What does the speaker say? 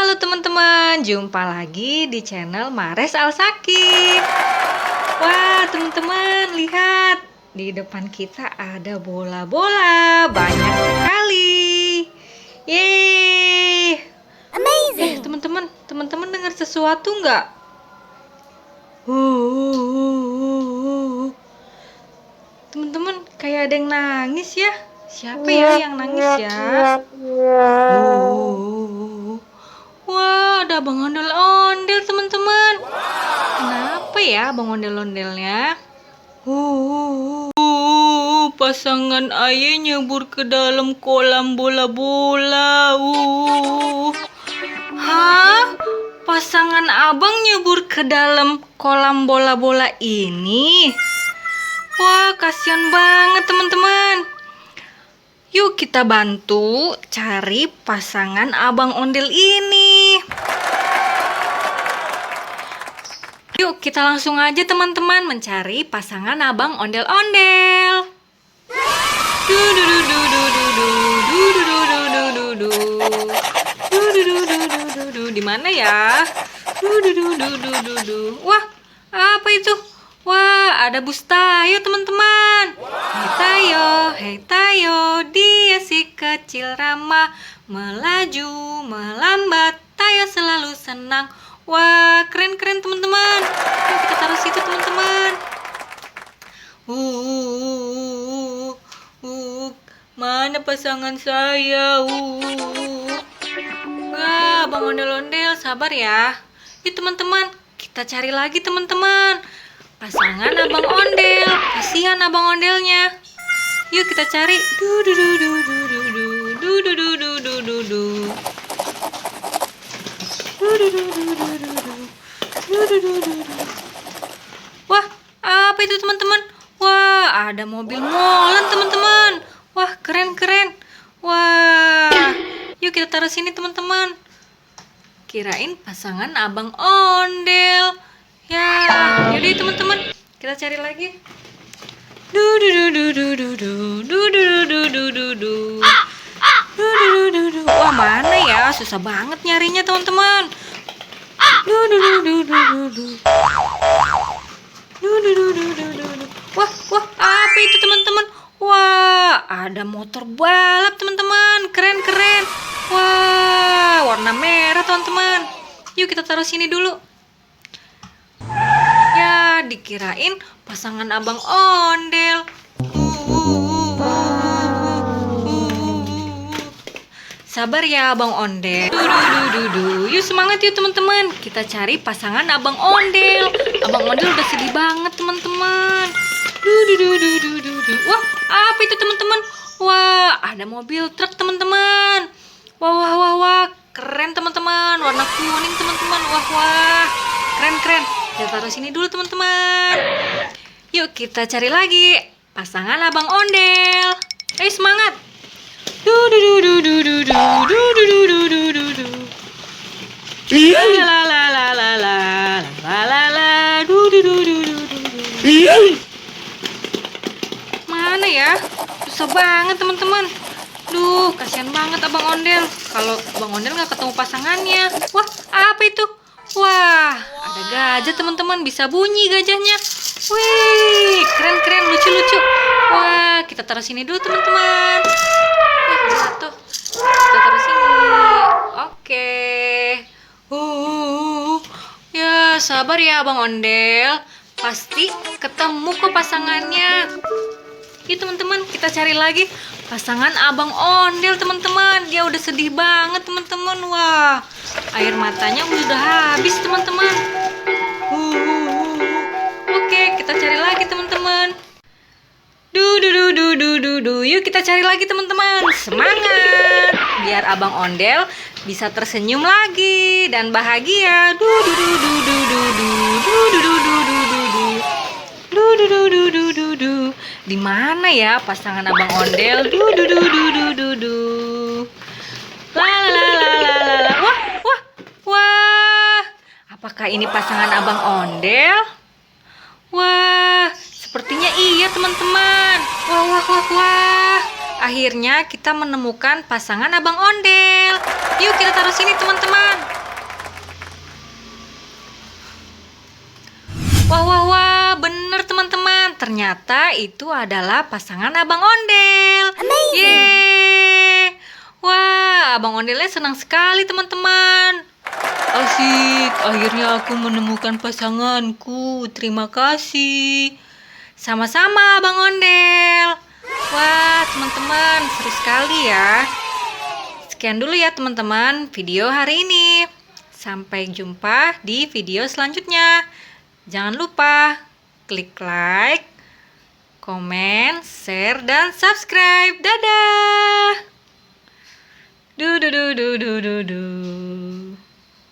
Halo teman-teman, jumpa lagi di channel Mares Alsaki. Wah teman-teman, lihat di depan kita ada bola-bola banyak sekali. Yeay! Amazing. Teman-teman dengar sesuatu nggak? Teman-teman, kayak ada yang nangis ya. Siapa ya yang nangis ya? Wah, ada Abang Ondel-ondel, teman-teman. Kenapa ya Abang Ondel-ondelnya? Pasangan ayah nyebur ke dalam kolam bola-bola. Hah? Pasangan abang nyebur ke dalam kolam bola-bola ini? Wah, kasihan banget teman-teman. Yuk kita bantu cari pasangan abang ondel ini. Yuk kita langsung aja teman-teman mencari pasangan abang ondel-ondel. Di mana ya? Wah, apa itu? Wah, ada Bus Tayo teman-teman. Hei Tayo, dia si kecil ramah, melaju, melambat, Tayo selalu senang. Wah, keren-keren teman-teman. Yuk kita taruh situ teman-teman. Mana pasangan saya? Wah, Bang Ondel-ondel, sabar ya. Yuk teman-teman, kita cari lagi teman-teman. Pasangan abang ondel, kasihan abang ondelnya. Yuk kita cari. Wah, apa itu teman-teman? Wah, ada mobil molen teman-teman. Wah, keren-keren. Wah, yuk kita taruh sini teman-teman. Kirain pasangan abang ondel. Ya, yaudah teman-teman, kita cari lagi. Wah, mana ya? Susah banget nyarinya teman-teman. Wah, apa itu teman-teman? Wah, ada motor balap teman-teman. Keren-keren. Wah, warna merah teman-teman. Yuk kita taruh sini dulu. Ya, dikirain pasangan abang ondel. Sabar ya abang ondel. Yuk semangat yuk teman-teman. Kita cari pasangan abang ondel. Abang ondel udah sedih banget teman-teman. Wah, apa itu teman-teman? Wah, ada mobil truk teman-teman. Wah, keren teman-teman. Warna kuning teman-teman. Wah, keren. Kita taruh sini dulu teman-teman. Yuk kita cari lagi pasangan abang ondel. Ayo semangat. Mana ya? Susah banget teman-teman. Duh, kasihan banget abang ondel. Kalau abang ondel nggak ketemu pasangannya. Wah, apa itu? Wah, ada gajah teman-teman, bisa bunyi gajahnya. Wih, keren, lucu-lucu. Wah, kita taruh sini dulu teman-teman. Jatuh. Kita taruh sini. Oke. Ya, sabar ya Abang Ondel. Pasti ketemu kok pasangannya. Yuk teman-teman, kita cari lagi pasangan abang ondel teman-teman. Dia udah sedih banget teman-teman. Wah, air matanya udah habis teman-teman. Oke, kita cari lagi teman-teman. Yuk kita cari lagi teman-teman. Semangat, biar abang ondel bisa tersenyum lagi dan bahagia. Di mana ya pasangan abang ondel? Wah. Apakah ini pasangan abang ondel? Wah, sepertinya iya teman-teman. Wah. Akhirnya kita menemukan pasangan abang ondel. Yuk kita taruh sini teman-teman. ternyata itu adalah pasangan Abang Ondel. Yeay! Wah, Abang Ondelnya senang sekali teman-teman. Asik, akhirnya aku menemukan pasanganku. Terima kasih. Sama-sama Abang Ondel. Wah, teman-teman, seru sekali ya. Sekian dulu ya teman-teman video hari ini. Sampai jumpa di video selanjutnya. Jangan lupa klik like, komen, share, dan subscribe. Dadah! Du du du du du du du.